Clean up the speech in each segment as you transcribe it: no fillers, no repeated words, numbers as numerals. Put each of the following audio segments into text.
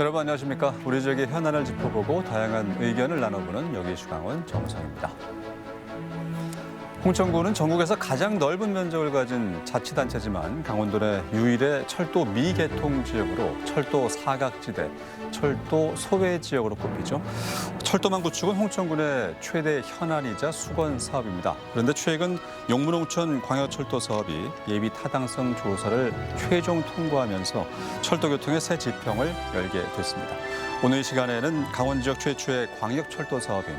여러분 안녕하십니까? 우리 지역의 현안을 짚어보고 다양한 의견을 나눠보는 여기주강원 정성입니다. 홍천군은 전국에서 가장 넓은 면적을 가진 자치단체지만 강원도 내 유일의 철도 미개통 지역으로 철도 사각지대, 철도 소외 지역으로 꼽히죠. 철도망 구축은 홍천군의 최대 현안이자 수건 사업입니다. 그런데 최근 용문홍천 광역철도 사업이 예비 타당성 조사를 최종 통과하면서 철도 교통의 새 지평을 열게 됐습니다. 오늘 이 시간에는 강원 지역 최초의 광역철도 사업인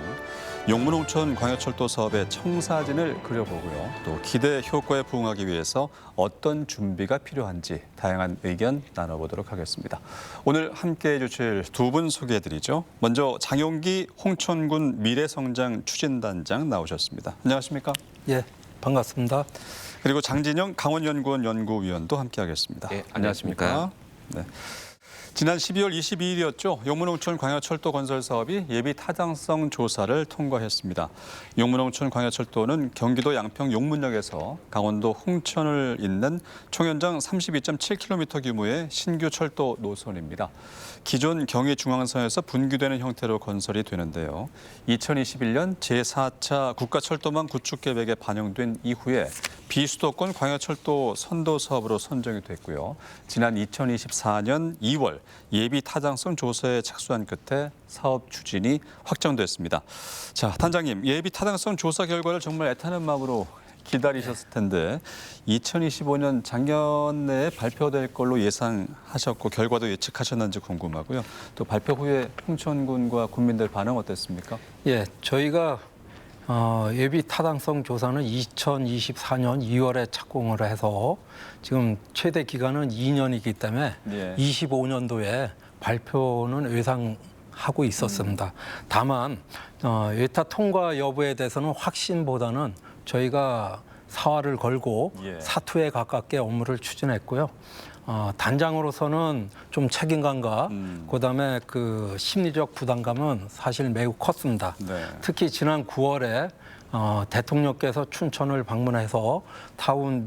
용문홍천 광역철도 사업의 청사진을 그려보고요. 또 기대 효과에 부응하기 위해서 어떤 준비가 필요한지 다양한 의견 나눠보도록 하겠습니다. 오늘 함께해 주실 두 분 소개해드리죠. 먼저 장용기 홍천군 미래성장 추진단장 나오셨습니다. 안녕하십니까? 예, 반갑습니다. 그리고 장진영 강원연구원 연구위원도 함께하겠습니다. 네, 안녕하십니까? 네. 지난 12월 22일이었죠. 용문홍천 광역철도 건설 사업이 예비 타당성 조사를 통과했습니다. 용문홍천 광역철도는 경기도 양평 용문역에서 강원도 홍천을 잇는 총연장 32.7km 규모의 신규 철도 노선입니다. 기존 경의중앙선에서 분기되는 형태로 건설이 되는데요. 2021년 제4차 국가철도망 구축 계획에 반영된 이후에 비수도권 광역철도 선도 사업으로 선정이 됐고요. 지난 2024년 2월 예비 타당성 조사에 착수한 끝에 사업 추진이 확정됐습니다. 자, 단장님, 예비 타당성 조사 결과를 정말 애타는 마음으로 기다리셨을 텐데 2025년 작년 내에 발표될 걸로 예상하셨고 결과도 예측하셨는지 궁금하고요. 또 발표 후에 홍천군과 국민들 반응 어땠습니까? 예, 저희가 예비 타당성 조사는 2024년 2월에 착공을 해서 지금 최대 기간은 2년이기 때문에 예. 25년도에 발표는 예상하고 있었습니다. 다만 예타 통과 여부에 대해서는 확신보다는 저희가 사활을 걸고 예. 사투에 가깝게 업무를 추진했고요. 단장으로서는 좀 책임감과 그다음에 그 심리적 부담감은 사실 매우 컸습니다. 네. 특히 지난 9월에 대통령께서 춘천을 방문해서 타운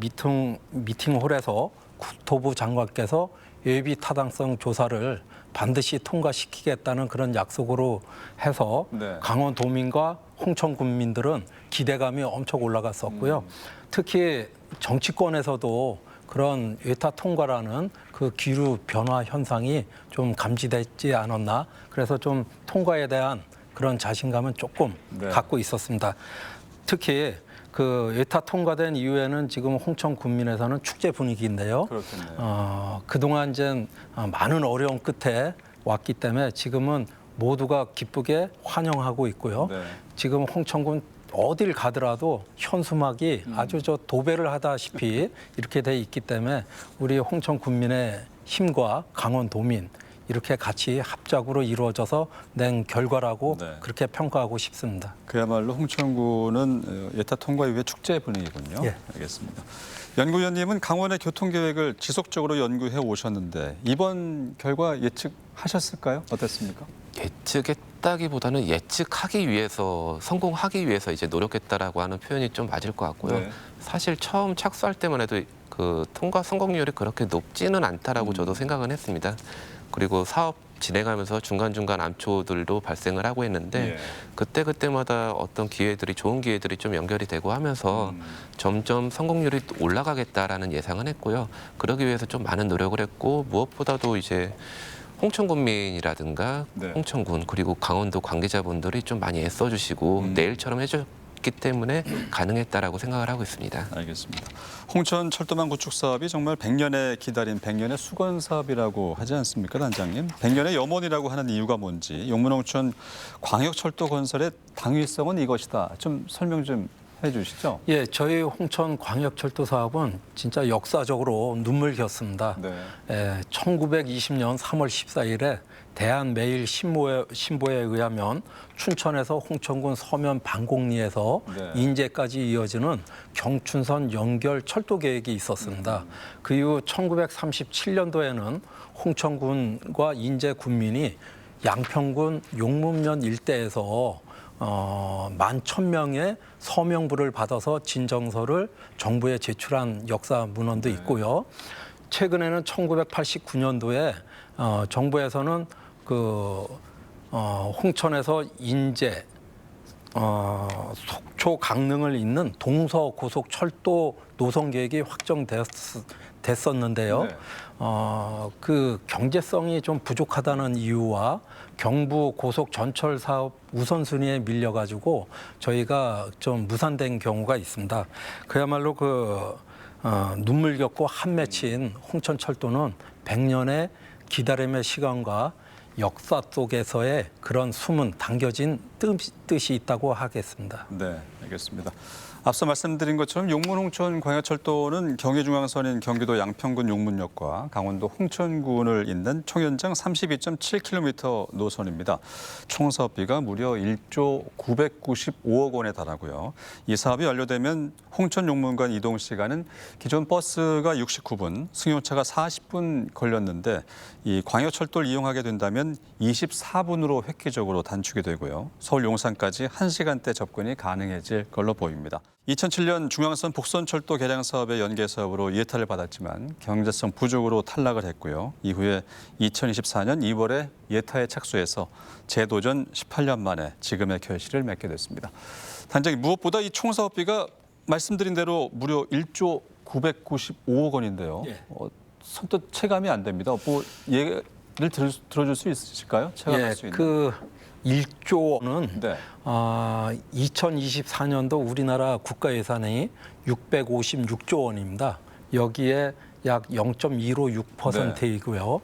미팅홀에서 국토부 장관께서 예비 타당성 조사를 반드시 통과시키겠다는 그런 약속으로 해서 네. 강원 도민과 홍천 군민들은 기대감이 엄청 올라갔었고요. 특히 정치권에서도 그런 예타 통과라는 그 기류 변화 현상이 좀 감지되지 않았나. 그래서 좀 통과에 대한 그런 자신감은 조금 네. 갖고 있었습니다. 특히 그 예타 통과된 이후에는 지금 홍천 군민에서는 축제 분위기인데요. 그렇겠네요. 그동안 이제 많은 어려움 끝에 왔기 때문에 지금은 모두가 기쁘게 환영하고 있고요. 네. 지금 홍천군 어딜 가더라도 현수막이 아주 저 도배를 하다시피 이렇게 돼 있기 때문에 우리 홍천 군민의 힘과 강원 도민 이렇게 같이 합작으로 이루어져서 낸 결과라고 네. 그렇게 평가하고 싶습니다. 그야말로 홍천군은 예타 통과 이후에 축제 분위기군요. 예. 알겠습니다. 연구위원님은 강원의 교통계획을 지속적으로 연구해 오셨는데 이번 결과 예측하셨을까요? 어땠습니까? 예측했다기보다는 예측하기 위해서 성공하기 위해서 이제 노력했다라고 하는 표현이 좀 맞을 것 같고요. 네. 사실 처음 착수할 때만 해도 그 통과 성공률이 그렇게 높지는 않다라고 저도 생각은 했습니다. 그리고 사업 진행하면서 중간중간 암초들도 발생을 하고 했는데 예. 그때마다 어떤 기회들이 좋은 기회들이 좀 연결이 되고 하면서 점점 성공률이 올라가겠다라는 예상은 했고요. 그러기 위해서 좀 많은 노력을 했고 무엇보다도 이제 홍천군민이라든가 네. 홍천군 그리고 강원도 관계자분들이 좀 많이 애써주시고 내일처럼 해줬기 때문에 가능했다라고 생각을 하고 있습니다. 알겠습니다. 홍천 철도망 구축 사업이 정말 100년에 기다린 100년의 수건 사업이라고 하지 않습니까, 단장님? 100년의 염원이라고 하는 이유가 뭔지 용문홍천 광역철도 건설의 당위성은 이것이다. 좀 설명 좀 해주시죠. 예, 저희 홍천 광역철도 사업은 진짜 역사적으로 눈물겼습니다. 네. 1920년 3월 14일에 대한매일신보에 의하면 춘천에서 홍천군 서면 반곡리에서 네. 인제까지 이어지는 경춘선 연결 철도 계획이 있었습니다. 그 이후 1937년도에는 홍천군과 인제 군민이 양평군 용문면 일대에서 11,000명의 서명부를 받아서 진정서를 정부에 제출한 역사 문헌도 있고요. 최근에는 1989년도에 정부에서는 홍천에서 인제, 속초, 강릉을 잇는 동서고속철도 노선 계획이 확정됐었는데요. 네. 그 경제성이 좀 부족하다는 이유와 경부 고속 전철 사업 우선순위에 밀려가지고 저희가 좀 무산된 경우가 있습니다. 그야말로 눈물겹고 한 맺힌 홍천철도는 100년의 기다림의 시간과 역사 속에서의 그런 숨은 담겨진 뜻이 있다고 하겠습니다. 네, 알겠습니다. 앞서 말씀드린 것처럼 용문 홍천 광야철도는 경의중앙선인 경기도 양평군 용문역과 강원도 홍천군을 잇는 총연장 32.7km 노선입니다. 총 사업비가 무려 1조 995억 원에 달하고요. 이 사업이 완료되면 홍천 용문 간 이동 시간은 기존 버스가 69분, 승용차가 40분 걸렸는데 이 광야철도를 이용하게 된다면 24분으로 획기적으로 단축이 되고요. 서울 용산까지 1시간대 접근이 가능해질 걸로 보입니다. 2007년 중앙선 복선철도 개량 사업의 연계 사업으로 예타를 받았지만 경제성 부족으로 탈락을 했고요. 이후에 2024년 2월에 예타에 착수해서 재도전 18년 만에 지금의 결실을 맺게 됐습니다. 단장님, 무엇보다 이 총 사업비가 말씀드린 대로 무려 1조 995억 원인데요. 예. 선뜻 체감이 안 됩니다. 뭐 예를 들어줄 수 있으실까요? 체감할 수 있는. 1조는 네. 2024년도 우리나라 국가 예산이 656조 원입니다. 여기에 약 0.156%이고요.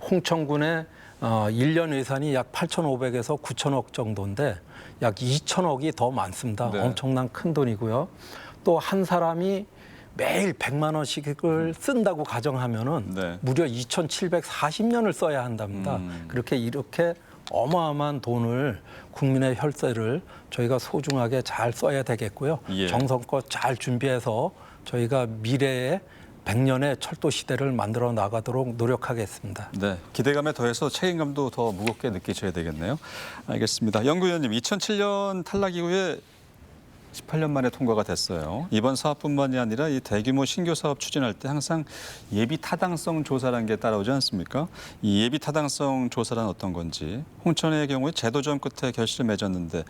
홍천군의 1년 예산이 약 8,500에서 9,000억 정도인데 약 2,000억이 더 많습니다. 네. 엄청난 큰 돈이고요. 또 한 사람이 매일 100만 원씩을 쓴다고 가정하면은 네. 무려 2,740년을 써야 한답니다. 이렇게 어마어마한 돈을 국민의 혈세를 저희가 소중하게 잘 써야 되겠고요. 예. 정성껏 잘 준비해서 저희가 미래의 100년의 철도 시대를 만들어 나가도록 노력하겠습니다. 네, 기대감에 더해서 책임감도 더 무겁게 느끼셔야 되겠네요. 알겠습니다. 연구위원님, 2007년 탈락 이후에 18년 만에 통과가 됐어요. 이번 사업뿐만이 아니라 이 대규모 신규 사업 추진할 때 항상 예비 타당성 조사라는 게 따라오지 않습니까? 이 예비 타당성 조사란 어떤 건지, 홍천의 경우에 재도전 끝에 결실을 맺었는데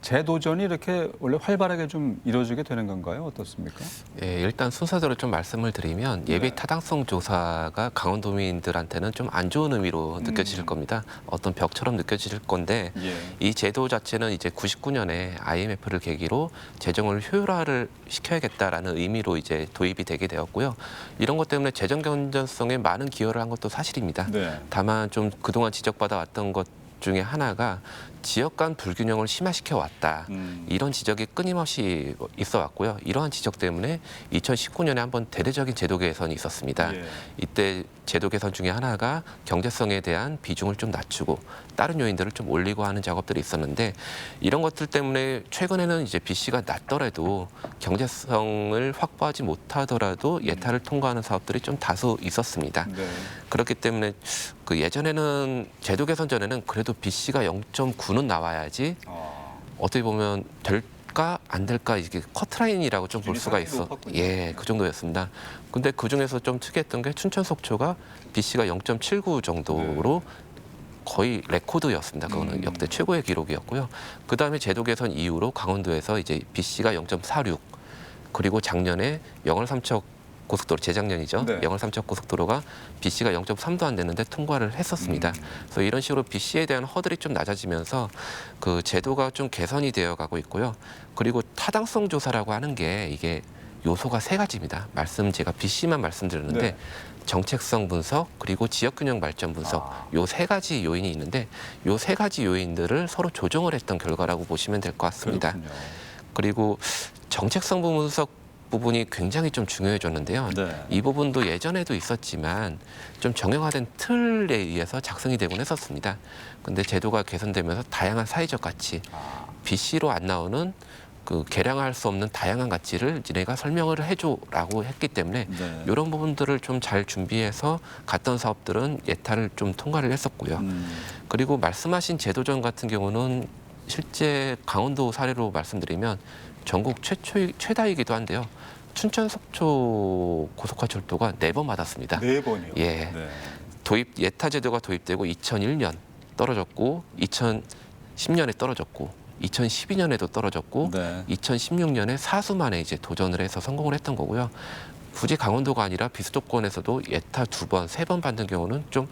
재도전이 이렇게 원래 활발하게 좀 이루어지게 되는 건가요? 어떻습니까? 예, 일단 순서대로 좀 말씀을 드리면 예비 네. 타당성 조사가 강원도민들한테는 좀 안 좋은 의미로 느껴질 겁니다. 어떤 벽처럼 느껴질 건데 예. 이 제도 자체는 이제 99년에 IMF를 계기로 재정을 효율화를 시켜야겠다라는 의미로 이제 도입이 되게 되었고요. 이런 것 때문에 재정 건전성에 많은 기여를 한 것도 사실입니다. 네. 다만 좀 그동안 지적받아 왔던 것 중에 하나가 지역 간 불균형을 심화시켜 왔다. 이런 지적이 끊임없이 있어 왔고요. 이러한 지적 때문에 2019년에 한번 대대적인 제도 개선이 있었습니다. 예. 이때 제도 개선 중에 하나가 경제성에 대한 비중을 좀 낮추고 다른 요인들을 좀 올리고 하는 작업들이 있었는데 이런 것들 때문에 최근에는 이제 BC가 낮더라도 경제성을 확보하지 못하더라도 예타를 통과하는 사업들이 좀 다수 있었습니다. 네. 그렇기 때문에 그 예전에는 제도 개선 전에는 그래도 BC가 0.9는 나와야지 어떻게 보면 될까 안 될까 이게 커트라인이라고 좀 볼 수가 있어. 높았군요. 예, 그 정도였습니다. 근데 그 중에서 좀 특이했던 게 춘천 속초가 BC가 0.79 정도로 거의 레코드였습니다. 그거는 역대 최고의 기록이었고요. 그 다음에 제도 개선 이후로 강원도에서 이제 BC가 0.46 그리고 작년에 영월 삼척 고속도로 재작년이죠. 네. 영월 삼척 고속도로가 BC가 0.3도 안 됐는데 통과를 했었습니다. 그래서 이런 식으로 BC에 대한 허들이 좀 낮아지면서 그 제도가 좀 개선이 되어 가고 있고요. 그리고 타당성 조사라고 하는 게 이게 요소가 3가지입니다. 제가 BC만 말씀드렸는데 네. 정책성 분석 그리고 지역균형 발전 분석 요 3가지 요인이 있는데 요 3가지 요인들을 서로 조정을 했던 결과라고 보시면 될 것 같습니다. 그렇군요. 그리고 정책성 분석 부분이 굉장히 좀 중요해졌는데요. 네. 이 부분도 예전에도 있었지만 좀 정형화된 틀에 의해서 작성이 되곤 했었습니다. 근데 제도가 개선되면서 다양한 사회적 가치, BC로 안 나오는 그 계량할 수 없는 다양한 가치를 니네가 설명을 해줘라고 했기 때문에 네. 이런 부분들을 좀 잘 준비해서 갔던 사업들은 예타를 좀 통과를 했었고요. 그리고 말씀하신 제도전 같은 경우는 실제 강원도 사례로 말씀드리면 전국 최다이기도 한데요. 춘천 속초 고속화철도가 4번 받았습니다. 4번이요. 예. 네. 예타 제도가 도입되고 2001년 떨어졌고 2010년에 떨어졌고 2012년에도 떨어졌고 네. 2016년에 사수만에 이제 도전을 해서 성공을 했던 거고요. 굳이 강원도가 아니라 비수도권에서도 예타 2번, 3번 받는 경우는 좀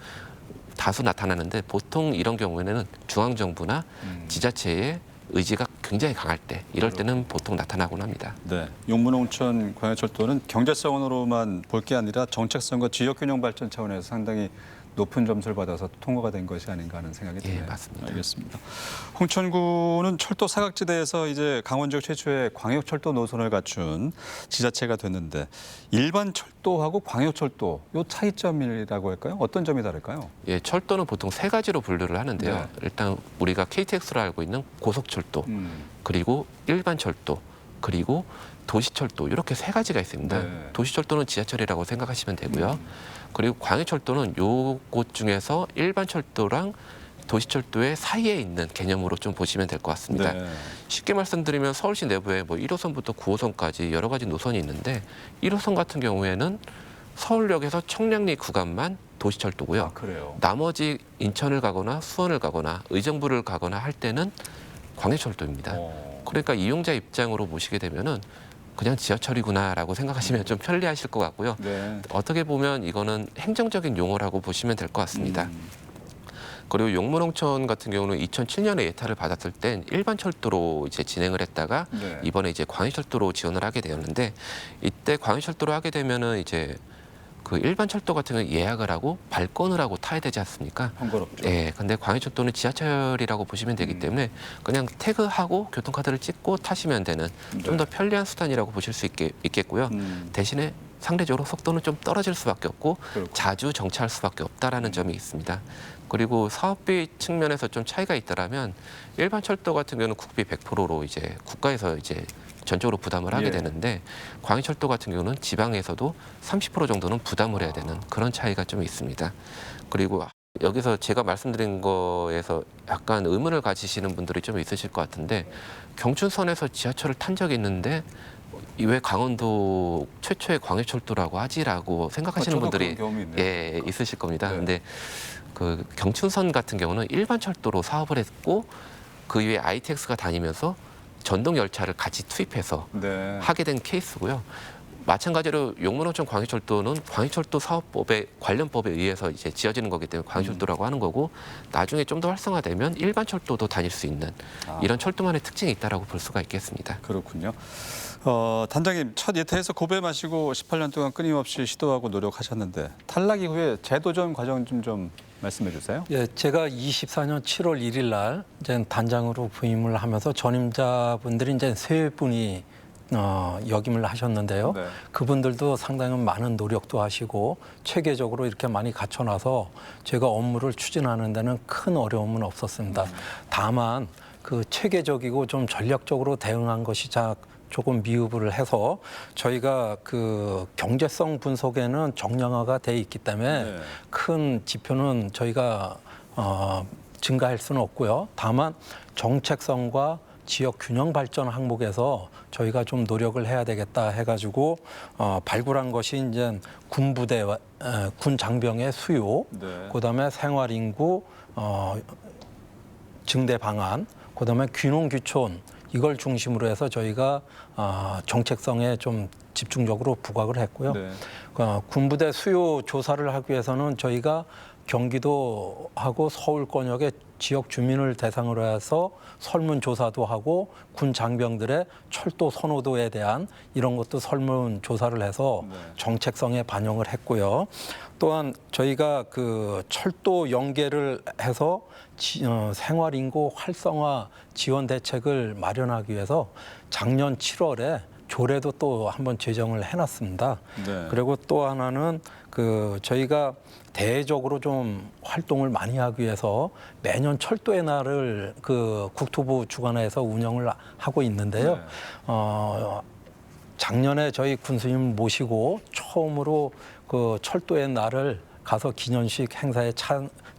다수 나타나는데 보통 이런 경우에는 중앙정부나 지자체의 의지가 굉장히 강할 때 이럴 때는 보통 나타나곤 합니다. 네. 용문홍천 광해철도는 경제성으로만 볼 게 아니라 정책성과 지역균형 발전 차원에서 상당히 높은 점수를 받아서 통과가 된 것이 아닌가 하는 생각이 드네요. 예, 맞습니다. 알겠습니다. 홍천구는 철도 사각지대에서 이제 강원 지역 최초의 광역철도 노선을 갖춘 지자체가 됐는데 일반 철도하고 광역철도 요 차이점이라고 할까요? 어떤 점이 다를까요? 예, 철도는 보통 3가지로 분류를 하는데요. 네. 일단 우리가 KTX로 알고 있는 고속철도, 그리고 일반 철도, 그리고 도시철도 이렇게 3가지가 있습니다. 네. 도시철도는 지하철이라고 생각하시면 되고요. 그리고 광역철도는 요곳 중에서 일반 철도랑 도시철도의 사이에 있는 개념으로 좀 보시면 될 것 같습니다. 네. 쉽게 말씀드리면 서울시 내부에 뭐 1호선부터 9호선까지 여러 가지 노선이 있는데 1호선 같은 경우에는 서울역에서 청량리 구간만 도시철도고요. 아, 그래요. 나머지 인천을 가거나 수원을 가거나 의정부를 가거나 할 때는 광역철도입니다. 그러니까 이용자 입장으로 보시게 되면은 그냥 지하철이구나라고 생각하시면 좀 편리하실 것 같고요. 네. 어떻게 보면 이거는 행정적인 용어라고 보시면 될 것 같습니다. 그리고 용문홍천 같은 경우는 2007년에 예타를 받았을 땐 일반 철도로 이제 진행을 했다가 네. 이번에 이제 광역철도로 지원을 하게 되었는데 이때 광역철도로 하게 되면은 이제 그 일반 철도 같은 경우 예약을 하고 발권을 하고 타야 되지 않습니까? 번거롭죠. 예, 근데 광역철도는 지하철이라고 보시면 되기 때문에 그냥 태그하고 교통카드를 찍고 타시면 되는 좀 더 편리한 수단이라고 보실 수 있겠고요. 대신에 상대적으로 속도는 좀 떨어질 수밖에 없고 그렇군요. 자주 정차할 수밖에 없다라는 점이 있습니다. 그리고 사업비 측면에서 좀 차이가 있더라면 일반 철도 같은 경우는 국비 100%로 이제 국가에서 이제 전적으로 부담을 하게 예. 되는데 광역철도 같은 경우는 지방에서도 30% 정도는 부담을 해야 되는 그런 차이가 좀 있습니다. 그리고 여기서 제가 말씀드린 거에서 약간 의문을 가지시는 분들이 좀 있으실 것 같은데 경춘선에서 지하철을 탄 적이 있는데 왜 강원도 최초의 광역철도라고 하지라고 생각하시는 저도 분들이 그런 경험이 있네요. 예, 있으실 겁니다. 네. 근데 그 경춘선 같은 경우는 일반 철도로 사업을 했고 그 이후에 ITX가 다니면서 전동 열차를 같이 투입해서 네. 하게 된 케이스고요. 마찬가지로 용문홍천 광역철도는 광역철도 사업법의 관련법에 의해서 이제 지어지는 거기 때문에 광역철도라고 하는 거고 나중에 좀 더 활성화되면 일반 철도도 다닐 수 있는 이런 철도만의 특징이 있다라고 볼 수가 있겠습니다. 그렇군요. 단장님 첫 예타에서 고배 마시고 18년 동안 끊임없이 시도하고 노력하셨는데 탈락 이후에 재도전 과정 좀 말씀해 주세요. 예, 제가 24년 7월 1일 날 이제 단장으로 부임을 하면서 전임자분들이 이제 세 분이 역임을 하셨는데요. 네. 그분들도 상당히 많은 노력도 하시고 체계적으로 이렇게 많이 갖춰놔서 제가 업무를 추진하는 데는 큰 어려움은 없었습니다. 다만 그 체계적이고 좀 전략적으로 대응한 것이 조금 미흡을 해서 저희가 그 경제성 분석에는 정량화가 돼 있기 때문에 네. 큰 지표는 저희가 증가할 수는 없고요. 다만 정책성과 지역 균형 발전 항목에서 저희가 좀 노력을 해야 되겠다 해가지고 발굴한 것이 이제 군부대, 군 장병의 수요, 네. 그다음에 생활 인구 증대 방안, 그다음에 귀농 귀촌 이걸 중심으로 해서 저희가 정책성에 좀 집중적으로 부각을 했고요. 네. 군부대 수요 조사를 하기 위해서는 저희가 경기도하고 서울권역의 지역 주민을 대상으로 해서 설문조사도 하고 군 장병들의 철도 선호도에 대한 이런 것도 설문조사를 해서 정책성에 반영을 했고요. 또한 저희가 그 철도 연계를 해서 생활인구 활성화 지원 대책을 마련하기 위해서 작년 7월에 조례도 또 한번 제정을 해놨습니다. 네. 그리고 또 하나는 그 저희가 대외적으로 좀 활동을 많이 하기 위해서 매년 철도의 날을 그 국토부 주관해서 운영을 하고 있는데요. 네. 작년에 저희 군수님 모시고 처음으로 그 철도의 날을 가서 기념식 행사에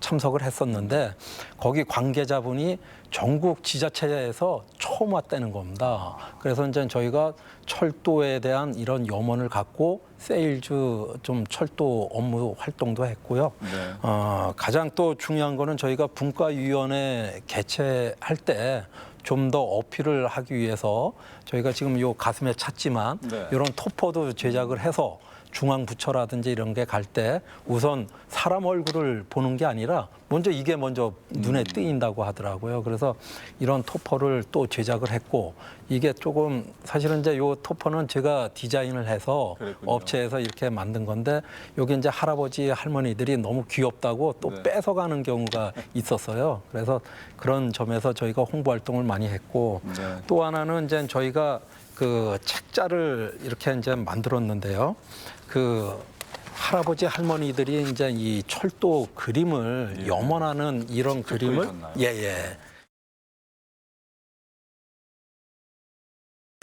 참석을 했었는데 거기 관계자분이 전국 지자체에서 처음 왔다는 겁니다. 그래서 이제 저희가 철도에 대한 이런 염원을 갖고 세일즈 좀 철도 업무 활동도 했고요. 네. 가장 또 중요한 거는 저희가 분과위원회 개최할 때 좀 더 어필을 하기 위해서 저희가 지금 요 가슴에 찼지만 네. 이런 토퍼도 제작을 해서 중앙부처라든지 이런 게 갈 때 우선 사람 얼굴을 보는 게 아니라 먼저 이게 먼저 눈에 띄인다고 하더라고요. 그래서 이런 토퍼를 또 제작을 했고 이게 조금 사실은 이제 요 토퍼는 제가 디자인을 해서 그랬군요. 업체에서 이렇게 만든 건데 여기 이제 할아버지 할머니들이 너무 귀엽다고 또 네. 뺏어가는 경우가 있었어요. 그래서 그런 점에서 저희가 홍보 활동을 많이 했고 네. 또 하나는 이제 저희가 그 책자를 이렇게 이제 만들었는데요. 그 할아버지 할머니들이 이제 이 철도 그림을 예. 염원하는 이런 직접 그림을 그리셨나요? 예예.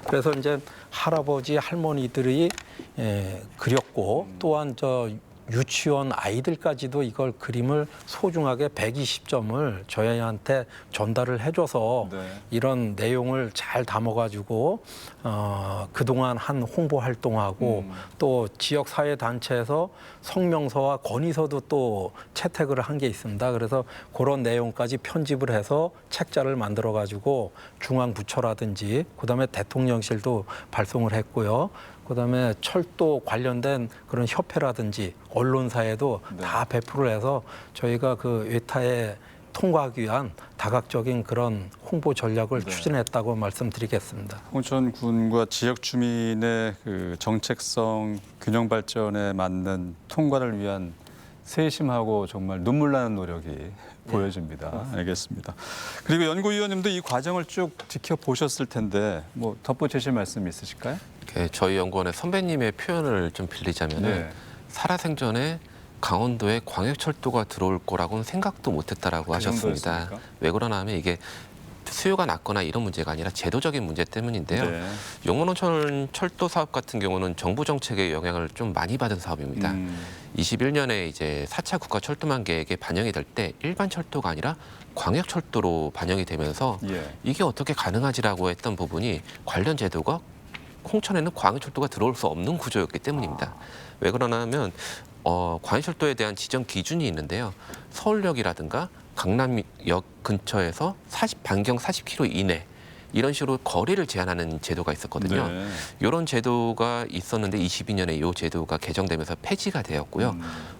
그래서 이제 할아버지 할머니들이 그렸고 또한 저 유치원 아이들까지도 이걸 그림을 소중하게 120점을 저희한테 전달을 해줘서 네. 이런 내용을 잘 담아가지고 그동안 한 홍보 활동하고 또 지역 사회 단체에서 성명서와 건의서도 또 채택을 한 게 있습니다. 그래서 그런 내용까지 편집을 해서 책자를 만들어 가지고 중앙부처라든지 그다음에 대통령실도 발송을 했고요. 그다음에 철도 관련된 그런 협회라든지 언론사에도 네. 다 배포를 해서 저희가 그 외타에 통과하기 위한 다각적인 그런 홍보 전략을 네. 추진했다고 말씀드리겠습니다. 홍천군과 지역 주민의 그 정책성 균형 발전에 맞는 통과를 위한 세심하고 정말 눈물 나는 노력이 보여집니다. 알겠습니다. 그리고 연구위원님도 이 과정을 쭉 지켜보셨을 텐데 뭐 덧붙이실 말씀 있으실까요? 저희 연구원의 선배님의 표현을 좀 빌리자면은 네. 살아생전에 강원도에 광역철도가 들어올 거라고는 생각도 못했다라고 그 하셨습니다. 정도였습니까? 왜 그러나 하면 이게 수요가 낮거나 이런 문제가 아니라 제도적인 문제 때문인데요. 네. 용문홍천 철도 사업 같은 경우는 정부 정책의 영향을 좀 많이 받은 사업입니다. 21년에 이제 4차 국가 철도망 계획에 반영이 될 때 일반 철도가 아니라 광역 철도로 반영이 되면서 예. 이게 어떻게 가능하지라고 했던 부분이 관련 제도가 홍천에는 광역철도가 들어올 수 없는 구조였기 때문입니다. 왜 그러나 하면 광역철도에 대한 지정 기준이 있는데요. 서울역이라든가 강남역 근처에서 반경 40km 이내 이런 식으로 거리를 제한하는 제도가 있었거든요. 네. 이런 제도가 있었는데 22년에 이 제도가 개정되면서 폐지가 되었고요.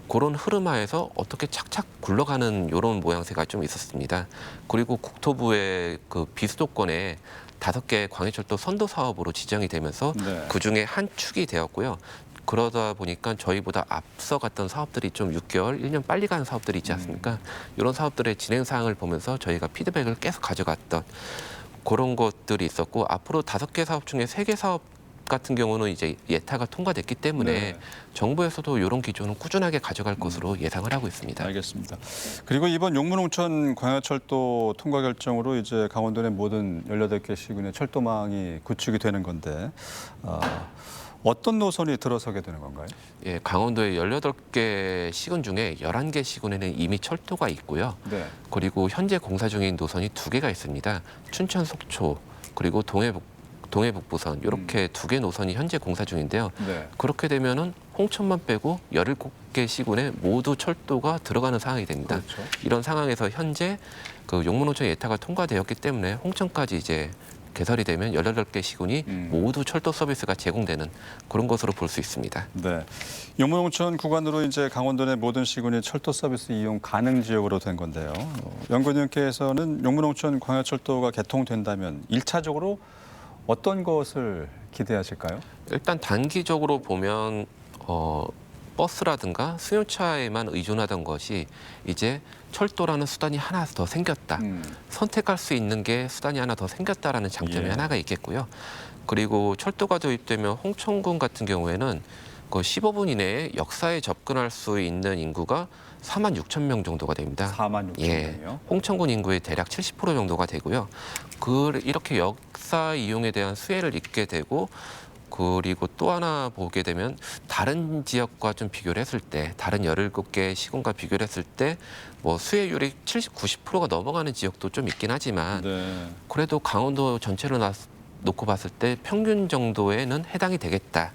그런 흐름하에서 어떻게 착착 굴러가는 이런 모양새가 좀 있었습니다. 그리고 국토부의 그 비수도권에 5개 광역철도 선도 사업으로 지정이 되면서 네. 그중에 한 축이 되었고요. 그러다 보니까 저희보다 앞서 갔던 사업들이 좀 6개월, 1년 빨리 가는 사업들이 있지 않습니까? 이런 사업들의 진행 사항을 보면서 저희가 피드백을 계속 가져갔던 그런 것들이 있었고 앞으로 5개 사업 중에 3개 사업 같은 경우는 이제 예타가 통과됐기 때문에 네. 정부에서도 이런 기조는 꾸준하게 가져갈 것으로 예상을 하고 있습니다. 알겠습니다. 그리고 이번 용문홍천 광역철도 통과 결정으로 이제 강원도 내 모든 18개 시군의 철도망이 구축이 되는 건데 어떤 노선이 들어서게 되는 건가요? 예, 강원도의 18개 시군 중에 11개 시군에는 이미 철도가 있고요. 네. 그리고 현재 공사 중인 노선이 2개가 있습니다. 춘천 속초 그리고 동해북부선 이렇게 2개 노선이 현재 공사 중인데요. 네. 그렇게 되면은 홍천만 빼고 17개 시군에 모두 철도가 들어가는 상황이 됩니다. 그렇죠. 이런 상황에서 현재 그 용문홍천 예타가 통과되었기 때문에 홍천까지 이제 개설이 되면 18개 시군이 모두 철도 서비스가 제공되는 그런 것으로 볼 수 있습니다. 네. 용문홍천 구간으로 이제 강원도 내 모든 시군이 철도 서비스 이용 가능 지역으로 된 건데요. 연구위원께서는 용문홍천 광역철도가 개통된다면 1차적으로 어떤 것을 기대하실까요? 일단 단기적으로 보면 버스라든가 승용차에만 의존하던 것이 이제 철도라는 수단이 하나 더 생겼다. 선택할 수 있는 게 수단이 하나 더 생겼다라는 장점이 예. 하나가 있겠고요. 그리고 철도가 도입되면 홍천군 같은 경우에는 그 15분 이내에 역사에 접근할 수 있는 인구가 4만 6천 명 정도가 됩니다. 4만 6천 예, 명이요? 홍천군 인구의 대략 70% 정도가 되고요. 이렇게 역사 이용에 대한 수혜를 입게 되고 그리고 또 하나 보게 되면 다른 지역과 좀 비교를 했을 때 다른 17개 시군과 비교를 했을 때 뭐 수혜율이 70, 90%가 넘어가는 지역도 좀 있긴 하지만 네. 그래도 강원도 전체로 놓고 봤을 때 평균 정도에는 해당이 되겠다.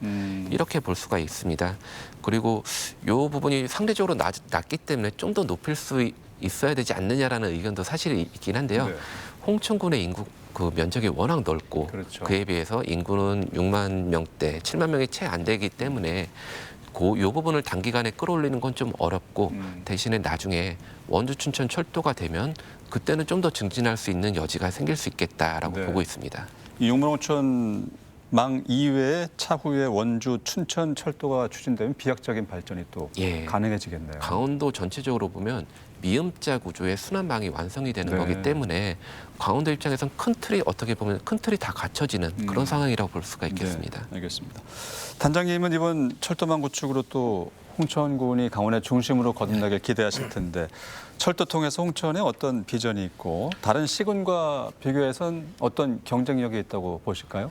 이렇게 볼 수가 있습니다. 그리고 이 부분이 상대적으로 낮기 때문에 좀 더 높일 수 있어야 되지 않느냐라는 의견도 사실 있긴 한데요. 네. 홍천군의 인구 그 면적이 워낙 넓고 그렇죠. 그에 비해서 인구는 6만 명대, 7만 명이 채 안 되기 때문에 요 부분을 단기간에 끌어올리는 건 좀 어렵고 대신에 나중에 원주 춘천 철도가 되면 그때는 좀 더 증진할 수 있는 여지가 생길 수 있겠다라고 네. 보고 있습니다. 이 용문홍천 망 이외에 차후에 원주 춘천 철도가 추진되면 비약적인 발전이 또 예. 가능해지겠네요. 강원도 전체적으로 보면 미음자 구조의 순환망이 완성이 되는 네. 거기 때문에 강원도 입장에선 큰 틀이 어떻게 보면 큰 틀이 다 갖춰지는 그런 상황이라고 볼 수가 있겠습니다. 네, 알겠습니다. 단장님은 이번 철도망 구축으로 또 홍천군이 강원의 중심으로 거듭나길 기대하실 텐데 철도 통해서 홍천에 어떤 비전이 있고 다른 시군과 비교해서는 어떤 경쟁력이 있다고 보실까요?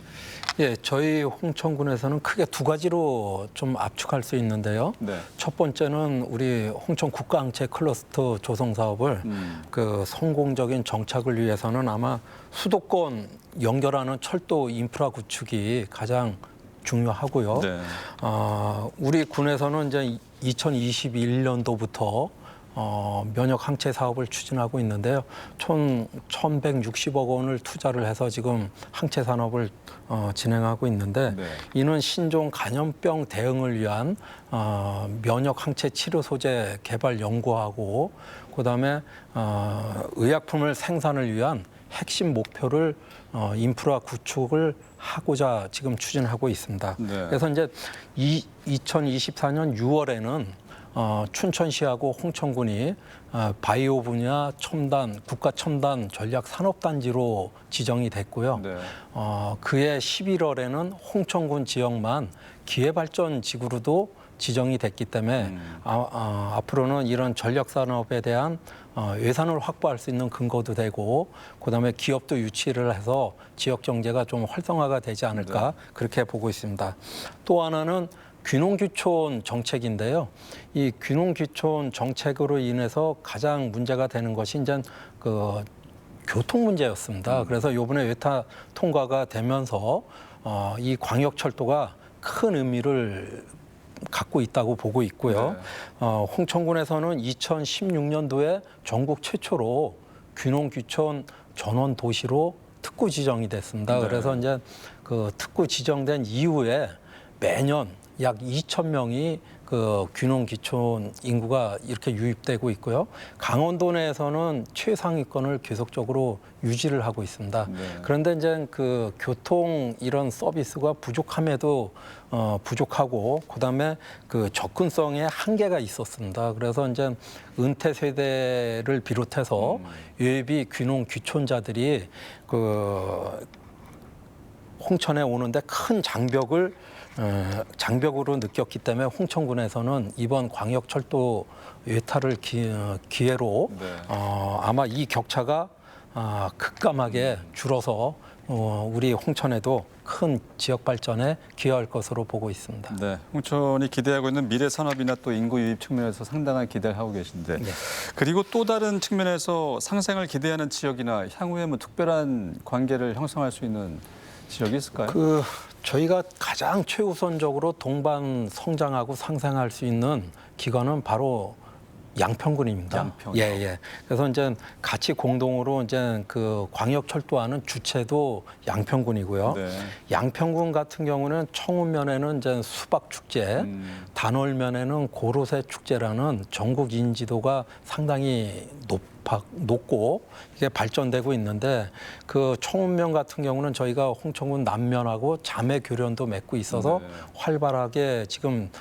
예, 저희 홍천군에서는 크게 두 가지로 좀 압축할 수 있는데요. 네. 첫 번째는 우리 홍천 국가항체 클러스터 조성 사업을 그 성공적인 정착을 위해서는 아마 수도권 연결하는 철도 인프라 구축이 가장 중요하고요. 네. 우리 군에서는 이제 2021년도부터 면역 항체 사업을 추진하고 있는데요. 총 1,160억 원을 투자를 해서 지금 항체 산업을 진행하고 있는데 네. 이는 신종 간염병 대응을 위한 면역 항체 치료 소재 개발 연구하고 그다음에 의약품을 생산을 위한 핵심 목표를 인프라 구축을 하고자 지금 추진하고 있습니다. 네. 그래서 이제 2024년 6월에는 춘천시하고 홍천군이 바이오 분야 첨단 국가 첨단 전략 산업단지로 지정이 됐고요. 네. 그해 11월에는 홍천군 지역만 기회발전 지구로도 지정이 됐기 때문에 앞으로는 이런 전략 산업에 대한 예산을 확보할 수 있는 근거도 되고 그다음에 기업도 유치를 해서 지역 경제가 좀 활성화가 되지 않을까 그렇게 보고 있습니다. 또 하나는 귀농귀촌 정책인데요. 이 귀농귀촌 정책으로 인해서 가장 문제가 되는 것이 이제 그 교통 문제였습니다. 그래서 이번에 외타 통과가 되면서 이 광역철도가 큰 의미를 갖고 있다고 보고 있고요. 홍천군에서는 2016년도에 전국 최초로 귀농귀촌 전원 도시로 특구 지정이 됐습니다. 네. 그래서 이제 그 특구 지정된 이후에 매년 약 2,000명이 그 귀농귀촌 인구가 이렇게 유입되고 있고요. 강원도 내에서는 최상위권을 계속적으로 유지를 하고 있습니다. 네. 그런데 이제 그 교통 이런 서비스가 부족함에도 부족하고 그다음에 그 접근성에 한계가 있었습니다. 그래서 이제 은퇴 세대를 비롯해서 예비 귀농귀촌자들이 그 홍천에 오는데 큰 장벽으로 느꼈기 때문에 홍천군에서는 이번 광역철도 외타를 기회로 아마 이 격차가 급감하게 줄어서 우리 홍천에도 큰 지역 발전에 기여할 것으로 보고 있습니다. 네, 홍천이 기대하고 있는 미래 산업이나 또 인구 유입 측면에서 상당한 기대를 하고 계신데 네. 그리고 또 다른 측면에서 상생을 기대하는 지역이나 향후에 뭐 특별한 관계를 형성할 수 있는 지역이 있을까요? 저희가 가장 최우선적으로 동반 성장하고 상생할 수 있는 기관은 바로 양평군입니다. 양평이요? 예. 그래서 이제 같이 공동으로 이제 그 광역철도하는 주체도 양평군이고요. 네. 양평군 같은 경우는 청운면에는 이제 수박 축제, 단월면에는 고로쇠 축제라는 전국 인지도가 상당히 높고 이게 발전되고 있는데 그 청운면 같은 경우는 저희가 홍천군 남면하고 자매 교련도 맺고 있어서 활발하게 지금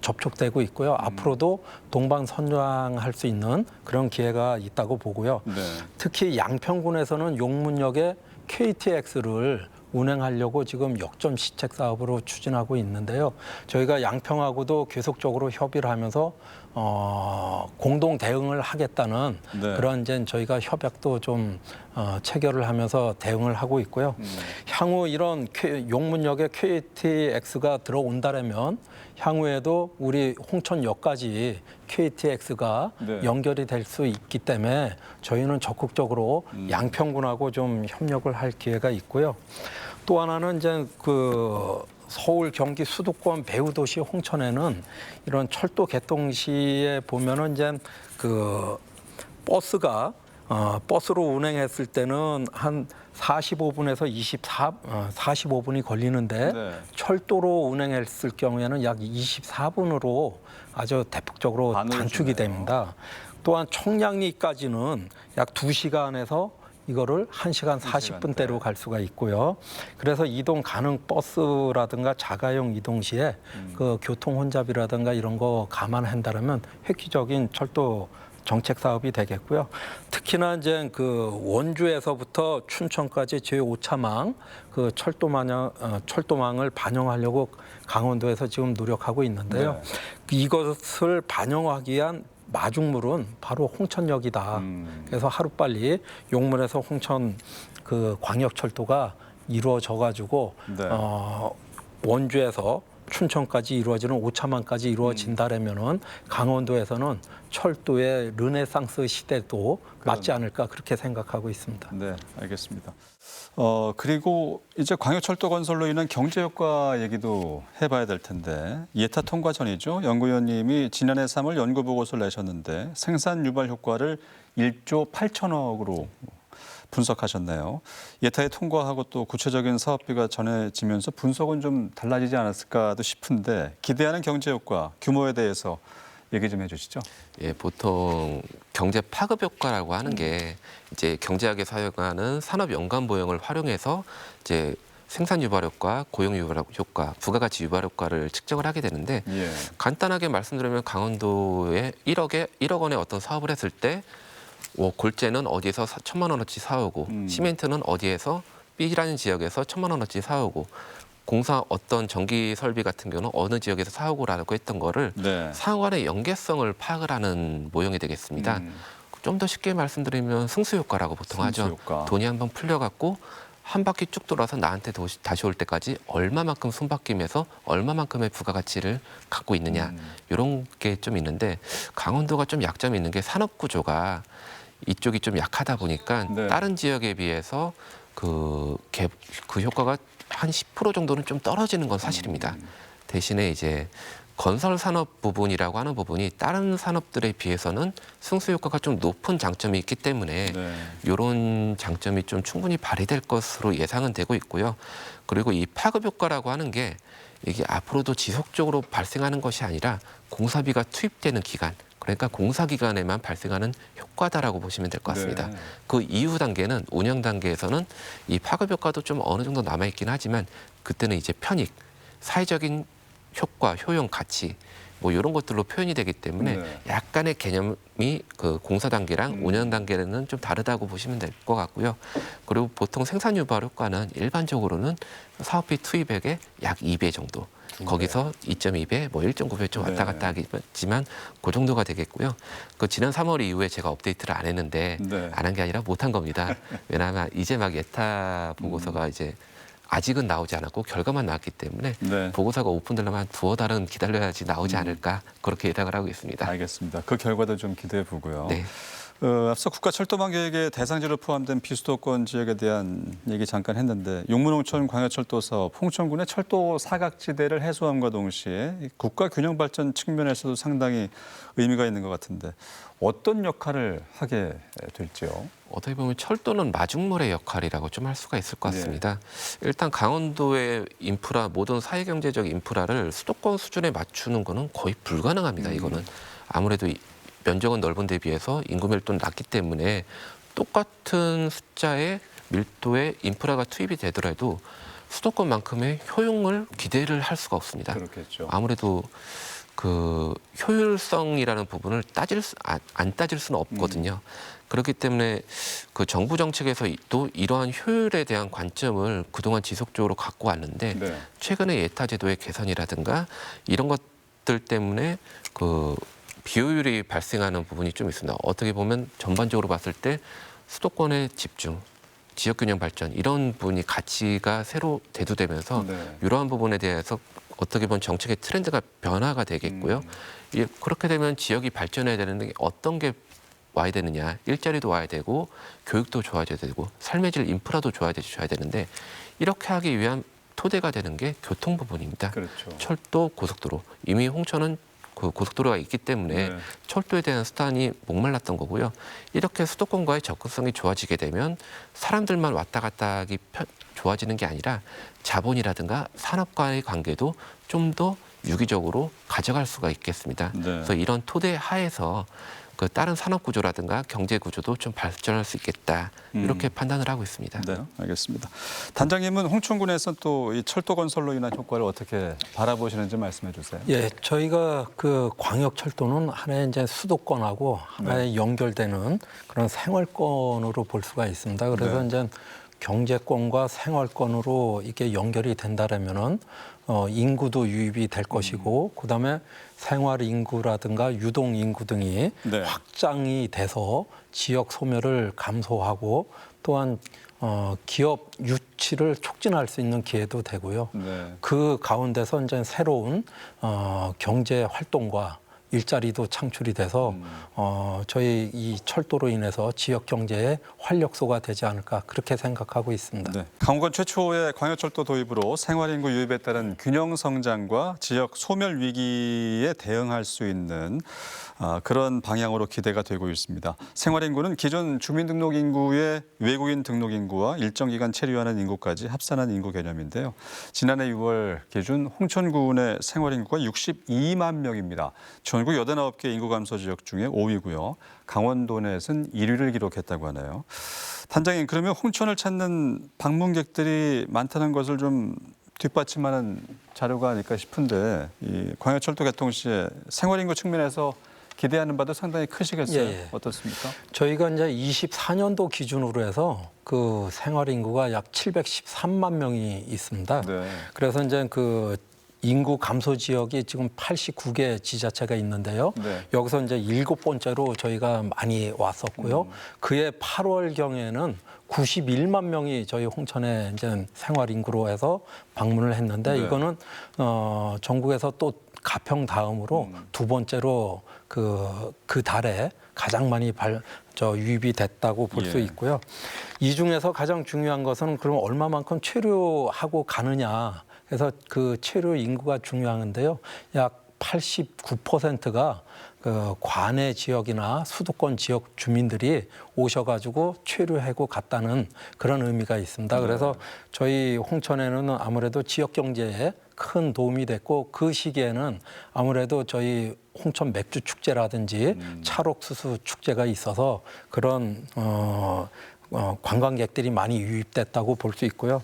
접촉되고 있고요. 앞으로도 동반 선장할 수 있는 그런 기회가 있다고 보고요. 네. 특히 양평군에서는 용문역에 KTX를 운행하려고 지금 역점 시책 사업으로 추진하고 있는데요. 저희가 양평하고도 계속적으로 협의를 하면서 공동 대응을 하겠다는 네. 그런 이제 저희가 협약도 좀 체결을 하면서 대응을 하고 있고요. 향후 이런 용문역에 KTX가 들어온다라면 향후에도 우리 홍천역까지 KTX가 네. 연결이 될 수 있기 때문에 저희는 적극적으로 양평군하고 좀 협력을 할 기회가 있고요. 또 하나는 이제 그 서울, 경기 수도권 배후도시 홍천에는 이런 철도 개통 시에 보면은 이제 그 버스가 버스로 운행했을 때는 한 45분에서 45분이 걸리는데 네. 철도로 운행했을 경우에는 약 24분으로 아주 대폭적으로 반으로 단축이 주네요. 됩니다. 또한 청량리까지는 약 2시간에서 이거를 1시간 40분대로 갈 수가 있고요. 그래서 이동 가능 버스라든가 자가용 이동 시에 그 교통 혼잡이라든가 이런 거 감안한다면 획기적인 철도 정책 사업이 되겠고요. 특히나 이제 그 원주에서부터 춘천까지 제5차망 그 철도망을 반영하려고 강원도에서 지금 노력하고 있는데요. 이것을 반영하기 위한 마중물은 바로 홍천역이다. 그래서 하루빨리 용문에서 홍천 그 광역철도가 이루어져 가지고 네. 원주에서 춘천까지 이루어지는 5차만까지 이루어진다라면은 강원도에서는 철도의 르네상스 시대도 맞지 않을까 그렇게 생각하고 있습니다. 네, 알겠습니다. 그리고 이제 광역철도 건설로 인한 경제 효과 얘기도 해봐야 될 텐데 예타 통과 전이죠. 연구위원님이 지난해 3월 연구 보고서를 내셨는데 생산 유발 효과를 1조 8천억으로 분석하셨네요. 예타에 통과하고 또 구체적인 사업비가 전해지면서 분석은 좀 달라지지 않았을까도 싶은데 기대하는 경제 효과 규모에 대해서 얘기 좀 해주시죠. 예, 보통 경제 파급 효과라고 하는 게 이제 경제학에 사용하는 산업 연관 모형을 활용해서 이제 생산 유발 효과, 고용 유발 효과, 부가가치 유발 효과를 측정을 하게 되는데 예. 간단하게 말씀드리면 강원도에 1억 원의 어떤 사업을 했을 때 골재는 어디에서 1,000만 원어치 사오고 시멘트는 어디에서 B라는 지역에서 1,000만 원어치 사오고 공사 어떤 전기 설비 같은 경우는 어느 지역에서 사오고라고 했던 거를 네. 상호간의 연계성을 파악을 하는 모형이 되겠습니다. 좀 더 쉽게 말씀드리면 승수 효과라고 보통 승수 하죠. 효과. 돈이 한번 풀려갖고 한 바퀴 쭉 돌아서 나한테 다시 올 때까지 얼마만큼 손바뀜에서 얼마만큼의 부가가치를 갖고 있느냐 이런 게 좀 있는데 강원도가 좀 약점이 있는 게 산업 구조가 이쪽이 좀 약하다 보니까 네. 다른 지역에 비해서 그 효과가 한 10% 정도는 좀 떨어지는 건 사실입니다. 대신에 이제 건설 산업 부분이라고 하는 부분이 다른 산업들에 비해서는 승수 효과가 좀 높은 장점이 있기 때문에 네. 이런 장점이 좀 충분히 발휘될 것으로 예상은 되고 있고요. 그리고 이 파급 효과라고 하는 게 이게 앞으로도 지속적으로 발생하는 것이 아니라 공사비가 투입되는 기간, 그러니까 공사 기간에만 발생하는 효과다라고 보시면 될 것 같습니다. 네. 그 이후 단계는 운영 단계에서는 이 파급 효과도 좀 어느 정도 남아 있긴 하지만 그때는 이제 편익, 사회적인 효과, 효용, 가치 뭐 이런 것들로 표현이 되기 때문에 네. 약간의 개념이 그 공사 단계랑 운영 단계는 좀 다르다고 보시면 될 것 같고요. 그리고 보통 생산 유발 효과는 일반적으로는 사업비 투입액의 약 2배 정도. 거기서 2.2배, 뭐 1.9배 좀 왔다 갔다 하겠지만 그 정도가 되겠고요. 그 지난 3월 이후에 제가 업데이트를 안 했는데 네. 안 한 게 아니라 못 한 겁니다. 왜냐하면 이제 막 예타 보고서가 이제 아직은 나오지 않았고 결과만 나왔기 때문에 네. 보고서가 오픈되려면 한 두어 달은 기다려야지 나오지 않을까 그렇게 예상을 하고 있습니다. 알겠습니다. 그 결과도 좀 기대해 보고요. 네. 앞서 국가철도망 계획의 대상지로 포함된 비수도권 지역에 대한 얘기 잠깐 했는데 용문홍천 광역철도 사업 홍천군의 철도 사각지대를 해소함과 동시에 국가 균형 발전 측면에서도 상당히 의미가 있는 것 같은데 어떤 역할을 하게 될지요? 어떻게 보면 철도는 마중물의 역할이라고 좀 할 수가 있을 것 같습니다. 일단 강원도의 인프라, 모든 사회경제적 인프라를 수도권 수준에 맞추는 거는 거의 불가능합니다. 이거는 아무래도 면적은 넓은 데 비해서 인구 밀도는 낮기 때문에 똑같은 숫자의 밀도의 인프라가 투입이 되더라도 수도권만큼의 효용을 기대를 할 수가 없습니다. 그렇겠죠. 아무래도 그 효율성이라는 부분을 안 따질 수는 없거든요. 그렇기 때문에 그 정부 정책에서도 이러한 효율에 대한 관점을 그동안 지속적으로 갖고 왔는데 네. 최근에 예타 제도의 개선이라든가 이런 것들 때문에 그 비효율이 발생하는 부분이 좀 있습니다. 어떻게 보면 전반적으로 봤을 때 수도권의 집중, 지역균형 발전 이런 부분이 가치가 새로 대두되면서 네. 이러한 부분에 대해서 어떻게 보면 정책의 트렌드가 변화가 되겠고요. 그렇게 되면 지역이 발전해야 되는데 어떤 게 와야 되느냐. 일자리도 와야 되고 교육도 좋아져야 되고 삶의 질 인프라도 좋아져야 되는데 이렇게 하기 위한 토대가 되는 게 교통 부분입니다. 그렇죠. 철도, 고속도로. 이미 홍천은 그 고속도로가 있기 때문에 네. 철도에 대한 수단이 목말랐던 거고요. 이렇게 수도권과의 접근성이 좋아지게 되면 사람들만 왔다 갔다 하기 좋아지는 게 아니라 자본이라든가 산업과의 관계도 좀 더 유기적으로 가져갈 수가 있겠습니다. 네. 그래서 이런 토대 하에서 그 다른 산업 구조라든가 경제 구조도 좀 발전할 수 있겠다. 이렇게 판단을 하고 있습니다. 네, 알겠습니다. 단장님은 홍천군에서 또 이 철도 건설로 인한 효과를 어떻게 바라보시는지 말씀해 주세요. 예, 저희가 그 광역철도는 하나의 이제 수도권하고 하나의 연결되는 그런 생활권으로 볼 수가 있습니다. 그래서 네. 이제 경제권과 생활권으로 이게 연결이 된다라면은 인구도 유입이 될 것이고 그다음에 생활 인구라든가 유동 인구 등이 네. 확장이 돼서 지역 소멸을 감소하고 또한 기업 유치를 촉진할 수 있는 기회도 되고요. 네. 그 가운데서 이제 새로운 경제 활동과 일자리도 창출이 돼서 저희 이 철도로 인해서 지역 경제의 활력소가 되지 않을까 그렇게 생각하고 있습니다. 네. 강원권 최초의 광역철도 도입으로 생활인구 유입에 따른 균형 성장과 지역 소멸 위기에 대응할 수 있는 그런 방향으로 기대가 되고 있습니다. 생활인구는 기존 주민등록인구의 외국인 등록인구와 일정 기간 체류하는 인구까지 합산한 인구 개념인데요. 지난해 6월 기준 홍천군의 생활인구가 62만 명입니다. 전국 89개 인구 감소 지역 중에 5위고요. 강원도 내에서는 1위를 기록했다고 하네요. 단장님, 그러면 홍천을 찾는 방문객들이 많다는 것을 좀 뒷받침하는 자료가 아닐까 싶은데 이 광역철도 개통 시에 생활인구 측면에서 기대하는 바도 상당히 크시겠어요. 예. 어떻습니까? 저희가 이제 24년도 기준으로 해서 그 생활 인구가 약 713만 명이 있습니다. 네. 그래서 이제 그 인구 감소 지역이 지금 89개 지자체가 있는데요. 네. 여기서 이제 7번째로 저희가 많이 왔었고요. 그해 8월 경에는 91만 명이 저희 홍천에 이제 생활 인구로 해서 방문을 했는데 네. 이거는 전국에서 또 가평 다음으로 두 번째로 그 달에 가장 많이 유입이 됐다고 볼 수 예. 있고요. 이 중에서 가장 중요한 것은 그럼 얼마만큼 체류하고 가느냐. 그래서 그 체류 인구가 중요한데요. 약 89%가 그 관내 지역이나 수도권 지역 주민들이 오셔가지고 체류하고 갔다는 그런 의미가 있습니다. 그래서 저희 홍천에는 아무래도 지역 경제에 큰 도움이 됐고 그 시기에는 아무래도 저희 홍천 맥주 축제라든지 찰옥수수 축제가 있어서 그런 관광객들이 많이 유입됐다고 볼 수 있고요.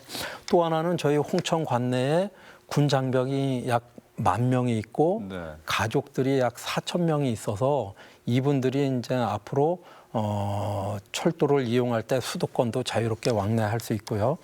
또 하나는 저희 홍천 관내에 군 장병이 약 10,000명이 있고 네. 가족들이 약 4,000명이 있어서 이분들이 이제 앞으로 철도를 이용할 때 수도권도 자유롭게 왕래할 수 있고요.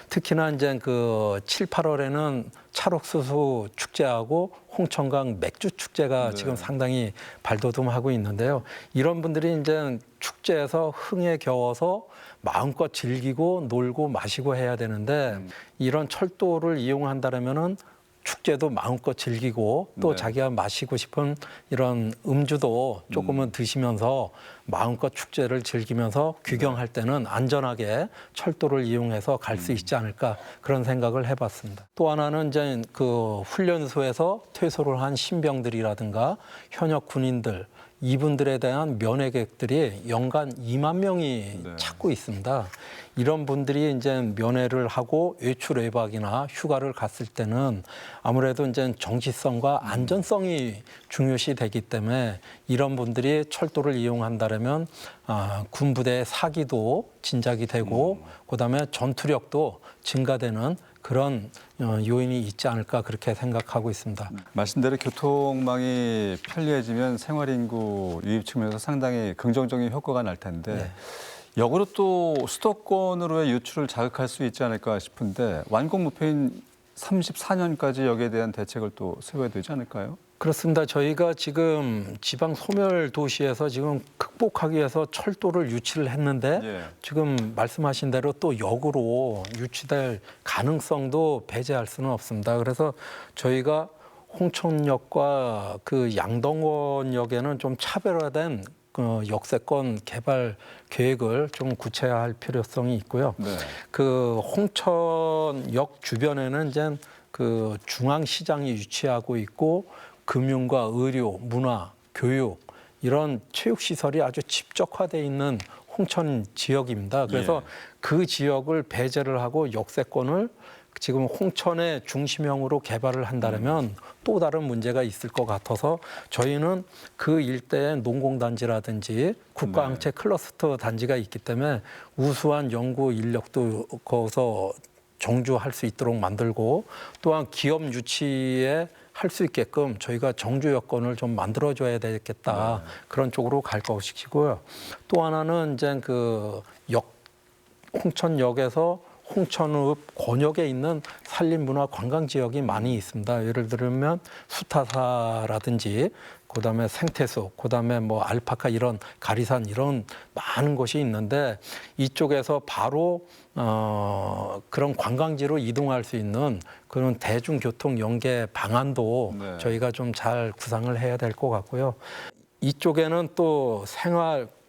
특히나 이제 그 7, 8월에는 찰옥수수 축제하고 홍천강 맥주 축제가 네. 지금 상당히 발돋움하고 있는데요. 이런 분들이 이제 축제에서 흥에 겨워서 마음껏 즐기고 놀고 마시고 해야 되는데 이런 철도를 이용한다면은 축제도 마음껏 즐기고 또 네. 자기가 마시고 싶은 이런 음주도 조금은 드시면서 마음껏 축제를 즐기면서 귀경할 때는 안전하게 철도를 이용해서 갈 수 있지 않을까 그런 생각을 해봤습니다. 또 하나는 이제 그 훈련소에서 퇴소를 한 신병들이라든가 현역 군인들 이분들에 대한 면회객들이 연간 2만 명이 네. 찾고 있습니다. 이런 분들이 이제 면회를 하고 외출 외박이나 휴가를 갔을 때는 아무래도 이제 정치성과 안전성이 중요시 되기 때문에 이런 분들이 철도를 이용한다면 군부대의 사기도 진작이 되고 그다음에 전투력도 증가되는 그런 요인이 있지 않을까 그렇게 생각하고 있습니다. 말씀대로 교통망이 편리해지면 생활인구 유입 측면에서 상당히 긍정적인 효과가 날 텐데 네. 역으로 또 수도권으로의 유출을 자극할 수 있지 않을까 싶은데 완공 목표인 34년까지 여기에 대한 대책을 또 세워야 되지 않을까요? 그렇습니다. 저희가 지금 지방 소멸 도시에서 지금 극복하기 위해서 철도를 유치를 했는데 예. 지금 말씀하신 대로 또 역으로 유치될 가능성도 배제할 수는 없습니다. 그래서 저희가 홍천역과 그 양덕원역에는 좀 차별화된 그 역세권 개발 계획을 좀 구체화할 필요성이 있고요. 네. 그 홍천역 주변에는 이제 그 중앙시장이 위치하고 있고 금융과 의료, 문화, 교육 이런 체육 시설이 아주 집적화돼 있는 홍천 지역입니다. 그래서 예. 그 지역을 배제를 하고 역세권을 지금 홍천의 중심형으로 개발을 한다면 또 다른 문제가 있을 것 같아서 저희는 그 일대에 농공단지라든지 국가항체 클러스터 단지가 있기 때문에 우수한 연구 인력도 거기서 정주할 수 있도록 만들고 또한 기업 유치에 할 수 있게끔 저희가 정주 여건을 좀 만들어줘야 되겠다. 그런 쪽으로 갈 것이고요. 또 하나는 이제 그 홍천역에서 홍천읍 권역에 있는 산림문화 관광 지역이 많이 있습니다. 예를 들면 수타사라든지 그다음에 생태숲, 그다음에 뭐 알파카 이런 가리산 이런 많은 곳이 있는데 이쪽에서 바로 그런 관광지로 이동할 수 있는 그런 대중교통 연계 방안도 네. 저희가 좀 잘 구상을 해야 될 것 같고요. 이쪽에는 또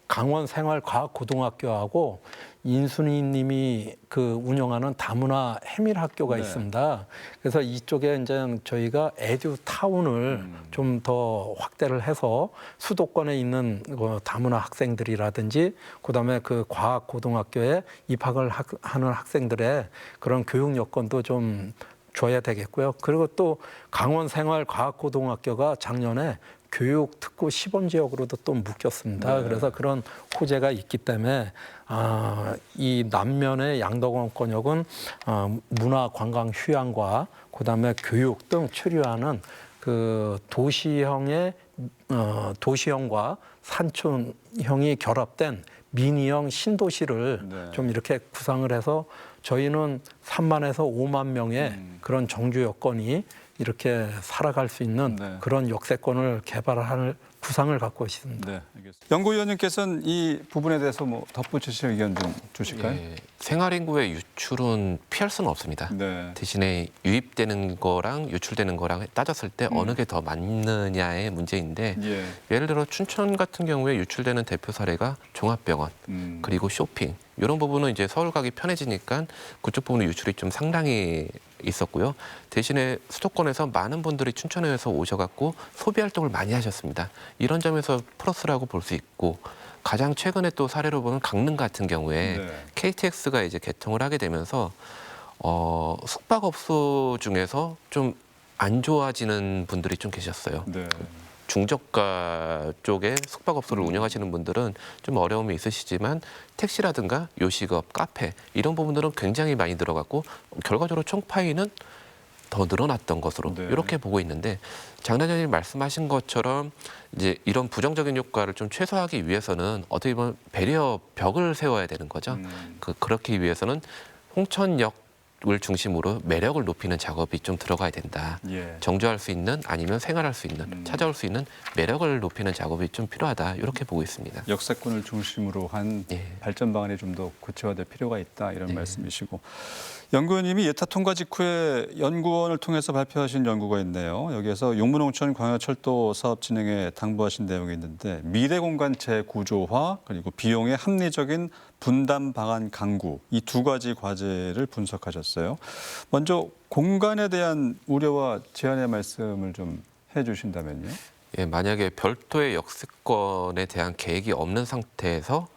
강원 생활과학고등학교하고 인순이 님이 그 운영하는 다문화 해밀학교가 네. 있습니다. 그래서 이쪽에 이제 저희가 에듀타운을 좀 더 확대를 해서 수도권에 있는 그 다문화 학생들이라든지 그다음에 그 과학고등학교에 입학을 하는 학생들의 그런 교육 여건도 좀 줘야 되겠고요. 그리고 또 강원생활과학고등학교가 작년에 교육 특구 시범 지역으로도 또 묶였습니다. 네. 그래서 그런 호재가 있기 때문에 이 남면의 양덕원권역은 문화, 관광, 휴양과 그다음에 교육 등 추류하는 그 도시형과 산촌형이 결합된 미니형 신도시를 네. 좀 이렇게 구상을 해서 저희는 3만에서 5만 명의 그런 정주 여건이 이렇게 살아갈 수 있는 네. 그런 역세권을 개발할 구상을 갖고 있습니다. 네, 알겠습니다. 연구위원님께서는 이 부분에 대해서 뭐 덧붙이실 의견 좀 주실까요? 예, 생활인구의 유출은 피할 수는 없습니다. 네. 대신에 유입되는 거랑 유출되는 거랑 따졌을 때 어느 게 더 맞느냐의 문제인데 예. 예를 들어 춘천 같은 경우에 유출되는 대표 사례가 종합병원 그리고 쇼핑 이런 부분은 이제 서울 가기 편해지니까 그쪽 부분의 유출이 좀 상당히 있었고요. 대신에 수도권에서 많은 분들이 춘천에서 오셔갖고 소비 활동을 많이 하셨습니다. 이런 점에서 플러스라고 볼 수 있고 가장 최근에 또 사례로 보면 강릉 같은 경우에 네. KTX가 이제 개통을 하게 되면서 숙박업소 중에서 좀 안 좋아지는 분들이 좀 계셨어요. 네. 중저가 쪽에 숙박업소를 운영하시는 분들은 좀 어려움이 있으시지만 택시라든가 요식업, 카페 이런 부분들은 굉장히 많이 들어갔고 결과적으로 총파이는 더 늘어났던 것으로 네. 이렇게 보고 있는데 장 단장님 말씀하신 것처럼 이제 이런 부정적인 효과를 좀 최소화하기 위해서는 어떻게 보면 배리어 벽을 세워야 되는 거죠. 그렇기 위해서는 홍천역을 중심으로 매력을 높이는 작업이 좀 들어가야 된다. 예. 정주할 수 있는 아니면 생활할 수 있는 찾아올 수 있는 매력을 높이는 작업이 좀 필요하다 이렇게 보고 있습니다. 역세권을 중심으로 한 예. 발전 방안이 좀 더 구체화될 필요가 있다 이런 말씀이시고 연구원님이 예타 통과 직후에 연구원을 통해서 발표하신 연구가 있네요. 여기에서 용문홍천 광야철도 사업 진행에 당부하신 내용이 있는데 미래 공간 재구조화 그리고 비용의 합리적인 분담 방안 강구 이 두 가지 과제를 분석하셨어요. 먼저 공간에 대한 우려와 제안의 말씀을 좀 해주신다면요. 예, 만약에 별도의 역세권에 대한 계획이 없는 상태에서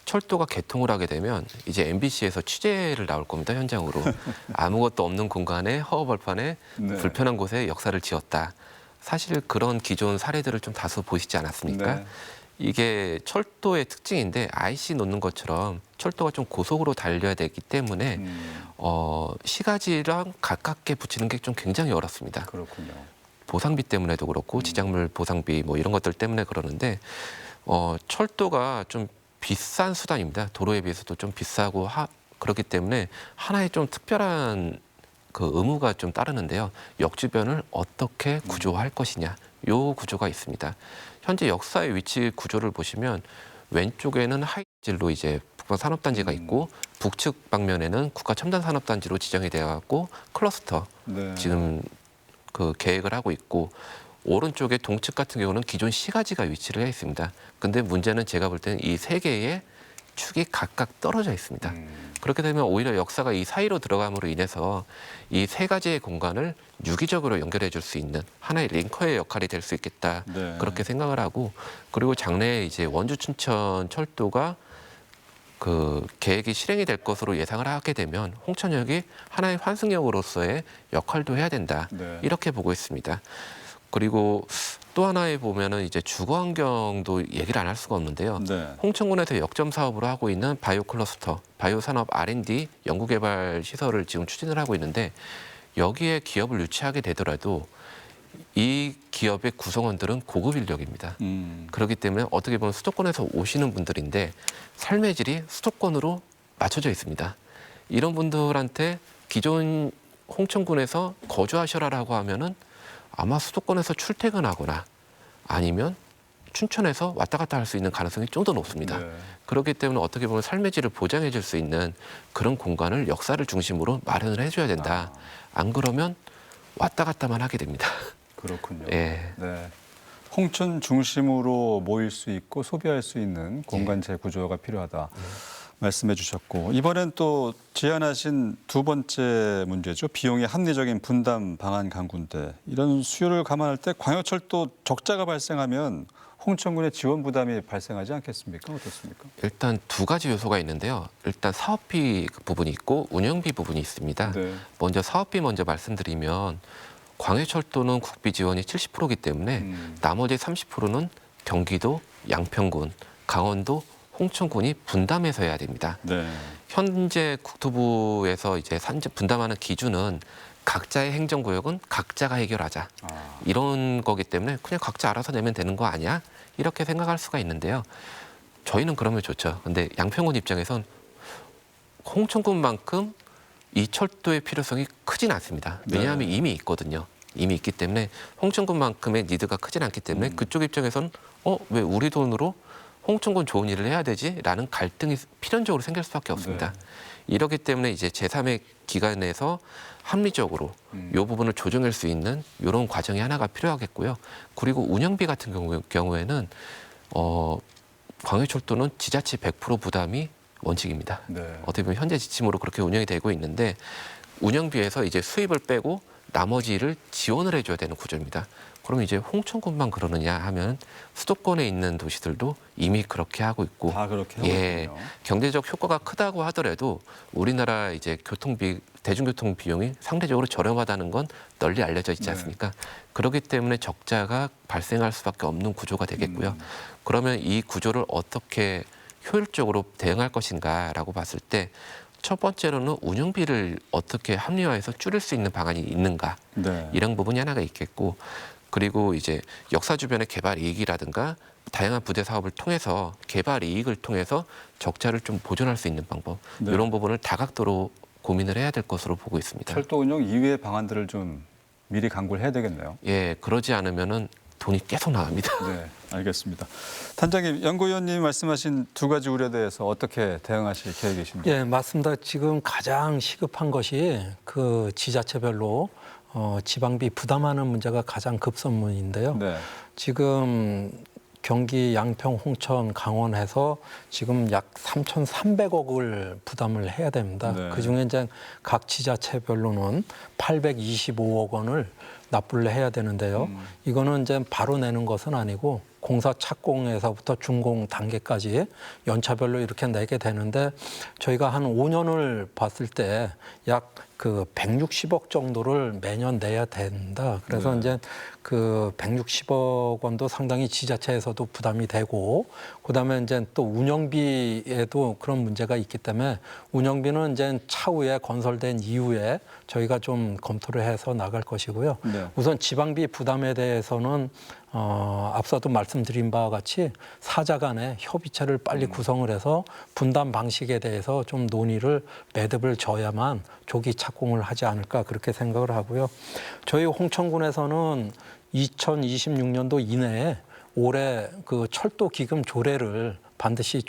철도가 개통을 하게 되면 이제 MBC에서 취재를 나올 겁니다. 현장으로. 아무것도 없는 공간에 허허벌판에 네. 불편한 곳에 역사를 지었다. 사실 그런 기존 사례들을 좀 다수 보시지 않았습니까? 네. 이게 철도의 특징인데 IC 놓는 것처럼 철도가 좀 고속으로 달려야 되기 때문에 시가지랑 가깝게 붙이는 게 좀 굉장히 어렵습니다. 그렇군요. 보상비 때문에도 그렇고 지작물 보상비 뭐 이런 것들 때문에 그러는데 철도가 좀 비싼 수단입니다. 도로에 비해서도 좀 비싸고 그렇기 때문에 하나의 좀 특별한 그 의무가 좀 따르는데요. 역주변을 어떻게 구조할 것이냐, 요 구조가 있습니다. 현재 역사의 위치 구조를 보시면 왼쪽에는 하이질로 이제 북방 산업단지가 있고 북측 방면에는 국가 첨단 산업단지로 지정이 되어 갖고 클러스터 네. 지금 그 계획을 하고 있고 오른쪽에 동측 같은 경우는 기존 시가지가 위치를 해 있습니다. 근데 문제는 제가 볼 때는 이 세 개의 축이 각각 떨어져 있습니다. 그렇게 되면 오히려 역사가 이 사이로 들어감으로 인해서 이 세 가지의 공간을 유기적으로 연결해 줄 수 있는 하나의 링커의 역할이 될 수 있겠다. 네. 그렇게 생각을 하고 그리고 장래에 이제 원주 춘천 철도가 그 계획이 실행이 될 것으로 예상을 하게 되면 홍천역이 하나의 환승역으로서의 역할도 해야 된다. 네. 이렇게 보고 있습니다. 그리고 또 하나에 보면은 이제 주거 환경도 얘기를 안 할 수가 없는데요. 네. 홍천군에서 역점 사업으로 하고 있는 바이오 클러스터, 바이오 산업 R&D 연구개발 시설을 지금 추진을 하고 있는데 여기에 기업을 유치하게 되더라도 이 기업의 구성원들은 고급 인력입니다. 그렇기 때문에 어떻게 보면 수도권에서 오시는 분들인데 삶의 질이 수도권으로 맞춰져 있습니다. 이런 분들한테 기존 홍천군에서 거주하셔라라고 하면은 아마 수도권에서 출퇴근하거나 아니면 춘천에서 왔다 갔다 할 수 있는 가능성이 좀 더 높습니다. 네. 그렇기 때문에 어떻게 보면 삶의 질을 보장해 줄 수 있는 그런 공간을 역사를 중심으로 마련을 해줘야 된다. 안 그러면 왔다 갔다만 하게 됩니다. 그렇군요. 예. 네. 홍천 중심으로 모일 수 있고 소비할 수 있는 공간 재구조가 필요하다. 말씀해 주셨고 이번엔 또 제안하신 두 번째 문제죠. 비용의 합리적인 분담 방안 강구인데 이런 수요를 감안할 때 광역철도 적자가 발생하면 홍천군의 지원 부담이 발생하지 않겠습니까? 어떻습니까? 일단 두 가지 요소가 있는데요. 일단 사업비 부분이 있고 운영비 부분이 있습니다. 네. 먼저 사업비 먼저 말씀드리면 광해철도는 국비 지원이 70%이기 때문에 나머지 30%는 경기도, 양평군, 강원도, 홍천군이 분담해서 해야 됩니다. 네. 현재 국토부에서 이제 분담하는 기준은 각자의 행정구역은 각자가 해결하자. 이런 거기 때문에 그냥 각자 알아서 내면 되는 거 아니야? 이렇게 생각할 수가 있는데요. 저희는 그러면 좋죠. 근데 양평군 입장에선 홍천군만큼 이 철도의 필요성이 크진 않습니다. 왜냐하면 이미 있거든요. 이미 있기 때문에 홍천군만큼의 니드가 크진 않기 때문에 그쪽 입장에선 왜 우리 돈으로 홍천군 좋은 일을 해야 되지? 라는 갈등이 필연적으로 생길 수밖에 없습니다. 이렇기 때문에 이제 제3의 기관에서 합리적으로 이 부분을 조정할 수 있는 이런 과정이 하나가 필요하겠고요. 그리고 운영비 같은 경우에는 광해철도는 지자체 100% 부담이 원칙입니다. 네. 어떻게 보면 현재 지침으로 그렇게 운영이 되고 있는데 운영비에서 이제 수입을 빼고 나머지를 지원을 해줘야 되는 구조입니다. 그러면 이제 홍천군만 그러느냐 하면 수도권에 있는 도시들도 이미 그렇게 하고 있고, 다 그렇게 하고 있군요. 경제적 효과가 크다고 하더라도 우리나라 이제 대중교통 비용이 상대적으로 저렴하다는 건 널리 알려져 있지 않습니까? 그렇기 때문에 적자가 발생할 수밖에 없는 구조가 되겠고요. 그러면 이 구조를 어떻게 효율적으로 대응할 것인가라고 봤을 때 첫 번째로는 운영비를 어떻게 합리화해서 줄일 수 있는 방안이 있는가 네. 이런 부분이 하나가 있겠고 그리고 이제 역사 주변의 개발 이익이라든가 다양한 부대 사업을 통해서 개발 이익을 통해서 적자를 좀 보존할 수 있는 방법 네. 이런 부분을 다각도로 고민을 해야 될 것으로 보고 있습니다. 철도 운영 이외의 방안들을 좀 미리 강구를 해야 되겠네요. 예, 그러지 않으면은 돈이 계속 나갑니다. 네, 알겠습니다. 단장님, 연구위원님이 말씀하신 두 가지 우려에 대해서 어떻게 대응하실 계획이십니까? 예, 맞습니다. 지금 가장 시급한 것이 그 지자체별로 지방비 부담하는 문제가 가장 급선무인데요. 네. 지금 경기 양평, 홍천, 강원에서 지금 약 3,300억을 부담을 해야 됩니다. 네. 그중에 이제 각 지자체별로는 825억 원을 납부를 해야 되는데요. 이거는 이제 바로 내는 것은 아니고 공사 착공에서부터 준공 단계까지 연차별로 이렇게 내게 되는데 저희가 한 5년을 봤을 때 약 그 160억 정도를 매년 내야 된다. 그래서 이제 그 160억 원도 상당히 지자체에서도 부담이 되고, 그다음에 이제 또 운영비에도 그런 문제가 있기 때문에 운영비는 이제 차후에 건설된 이후에 저희가 좀 검토를 해서 나갈 것이고요. 네. 우선 지방비 부담에 대해서는 앞서도 말씀드린 바와 같이 사자 간의 협의체를 빨리 구성을 해서 분담 방식에 대해서 좀 논의를 매듭을 져야만 조기 착공을 하지 않을까 그렇게 생각을 하고요. 저희 홍천군에서는 2026년도 이내에 올해 그 철도 기금 조례를 반드시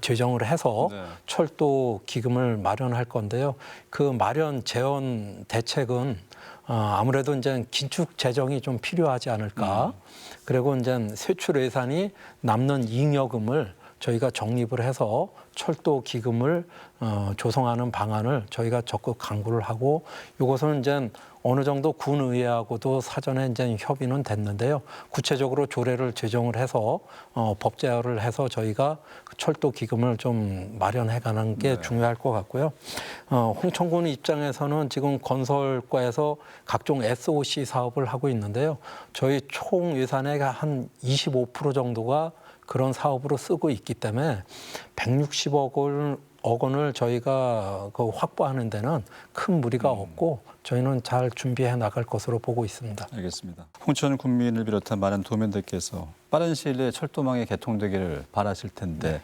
제정을 해서 네. 철도 기금을 마련할 건데요. 그 마련 재원 대책은 아무래도 이제 긴축 재정이 좀 필요하지 않을까. 그리고 이제 세출 예산이 남는 잉여금을 저희가 적립을 해서 철도 기금을 조성하는 방안을 저희가 적극 강구를 하고, 이것은 이제 어느 정도 군의회하고도 사전에 이제 협의는 됐는데요. 구체적으로 조례를 제정을 해서 법제화를 해서 저희가 철도 기금을 좀 마련해가는 게 중요할 것 같고요. 홍천군 입장에서는 지금 건설과에서 각종 SOC 사업을 하고 있는데요. 저희 총 예산의 한 25% 정도가 그런 사업으로 쓰고 있기 때문에 160억 원을 저희가 그 확보하는 데는 큰 무리가 없고 저희는 잘 준비해 나갈 것으로 보고 있습니다. 알겠습니다. 홍천 군민을 비롯한 많은 도민들께서 빠른 시일 내에 철도망이 개통되기를 바라실 텐데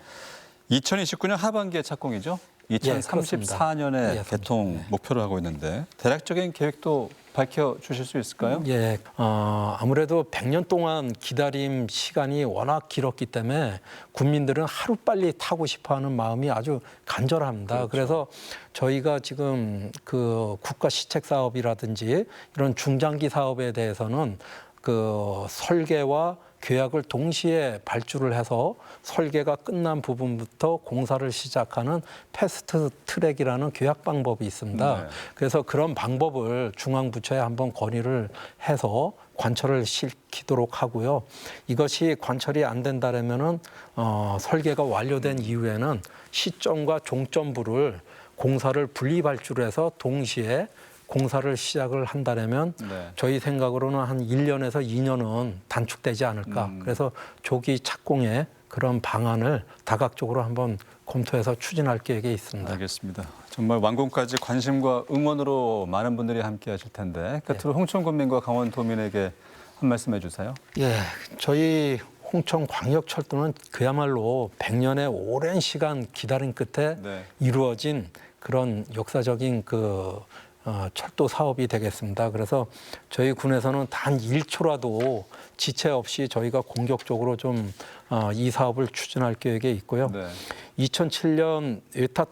2029년 하반기에 착공이죠? 2034년에 개통 목표를 하고 있는데 대략적인 계획도 밝혀주실 수 있을까요? 예, 아무래도 100년 동안 기다림 시간이 워낙 길었기 때문에 국민들은 하루빨리 타고 싶어하는 마음이 아주 간절합니다. 그래서 저희가 지금 그 국가 시책 사업이라든지 이런 중장기 사업에 대해서는 그 설계와 계약을 동시에 발주를 해서 설계가 끝난 부분부터 공사를 시작하는 패스트 트랙이라는 계약 방법이 있습니다. 네. 그래서 그런 방법을 중앙부처에 한번 건의를 해서 관철을 시키도록 하고요. 이것이 관철이 안 된다면은 설계가 완료된 이후에는 시점과 종점부를 공사를 분리 발주를 해서 동시에 공사를 시작을 한다면 저희 생각으로는 한 1년에서 2년은 단축되지 않을까. 그래서 조기 착공에 그런 방안을 다각적으로 한번 검토해서 추진할 계획에 있습니다. 알겠습니다. 정말 완공까지 관심과 응원으로 많은 분들이 함께 하실 텐데 끝으로 홍천군민과 강원도민에게 한 말씀 해주세요. 예, 저희 홍천광역철도는 그야말로 100년의 오랜 시간 기다림 끝에 이루어진 그런 역사적인 그 철도 사업이 되겠습니다. 그래서 저희 군에서는 단 1초라도 지체 없이 저희가 공격적으로 좀 이 사업을 추진할 계획에 있고요. 2007년 외타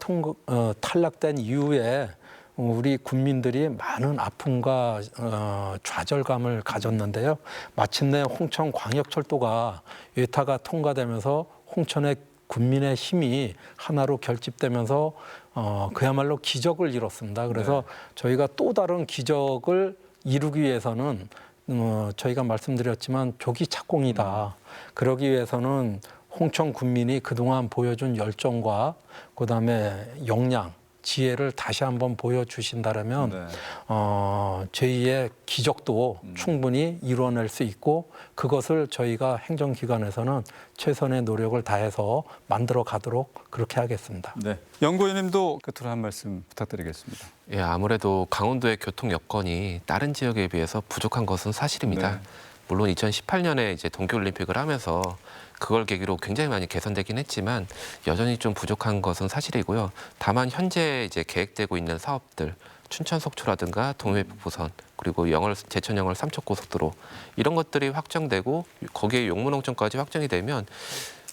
탈락된 이후에 우리 국민들이 많은 아픔과 좌절감을 가졌는데요. 마침내 홍천광역철도가 외타가 통과되면서 홍천의 군민의 힘이 하나로 결집되면서 그야말로 기적을 이뤘습니다. 그래서 저희가 또 다른 기적을 이루기 위해서는 저희가 말씀드렸지만 조기 착공이다. 그러기 위해서는 홍천 군민이 그동안 보여준 열정과 그다음에 역량, 지혜를 다시 한번 보여주신다면 제2의 기적도 충분히 이루어낼 수 있고 그것을 저희가 행정기관에서는 최선의 노력을 다해서 만들어 가도록 그렇게 하겠습니다. 네, 연구위원님도 끝으로 한 말씀 부탁드리겠습니다. 예, 아무래도 강원도의 교통 여건이 다른 지역에 비해서 부족한 것은 사실입니다. 물론 2018년에 이제 동계올림픽을 하면서 그걸 계기로 굉장히 많이 개선되긴 했지만 여전히 좀 부족한 것은 사실이고요. 다만 현재 이제 계획되고 있는 사업들, 춘천 속초라든가 동해북부선 그리고 제천 영월 삼척고속도로 이런 것들이 확정되고 거기에 용문홍천까지 확정이 되면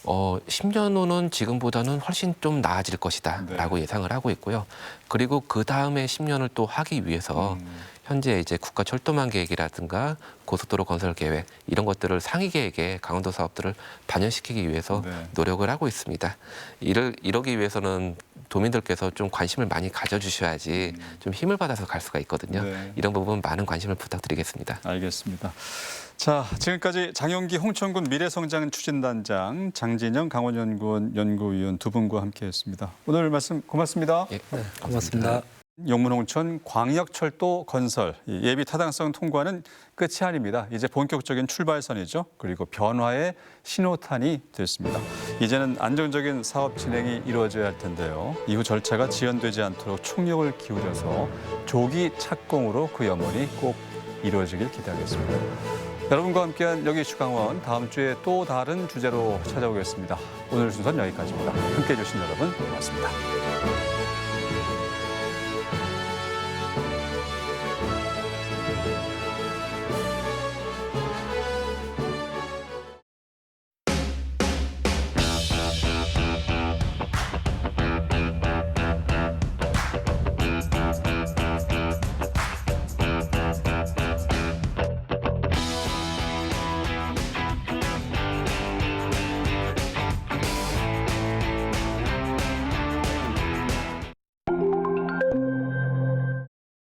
10년 후는 지금보다는 훨씬 좀 나아질 것이다라고 예상을 하고 있고요. 그리고 그 다음에 10년을 또 하기 위해서 현재 이제 국가철도망 계획이라든가 고속도로 건설 계획 이런 것들을 상위 계획에 강원도 사업들을 반영시키기 위해서 네. 노력을 하고 있습니다. 이러기 위해서는 도민들께서 좀 관심을 많이 가져주셔야지 좀 힘을 받아서 갈 수가 있거든요. 네. 이런 부분 많은 관심을 부탁드리겠습니다. 알겠습니다. 자, 지금까지 장용기 홍천군 미래성장 추진단장, 장진영 강원연구원 연구위원 두 분과 함께했습니다. 오늘 말씀 고맙습니다. 예, 네, 고맙습니다. 용문홍천 광역철도 건설 예비 타당성 통과는 끝이 아닙니다. 이제 본격적인 출발선이죠. 그리고 변화의 신호탄이 됐습니다. 이제는 안정적인 사업 진행이 이루어져야 할 텐데요. 이후 절차가 지연되지 않도록 총력을 기울여서 조기 착공으로 그 염원이 꼭 이루어지길 기대하겠습니다. 여러분과 함께한 여기 이슈 강원 다음 주에 또 다른 주제로 찾아오겠습니다. 오늘 순서는 여기까지입니다. 함께해 주신 여러분 고맙습니다.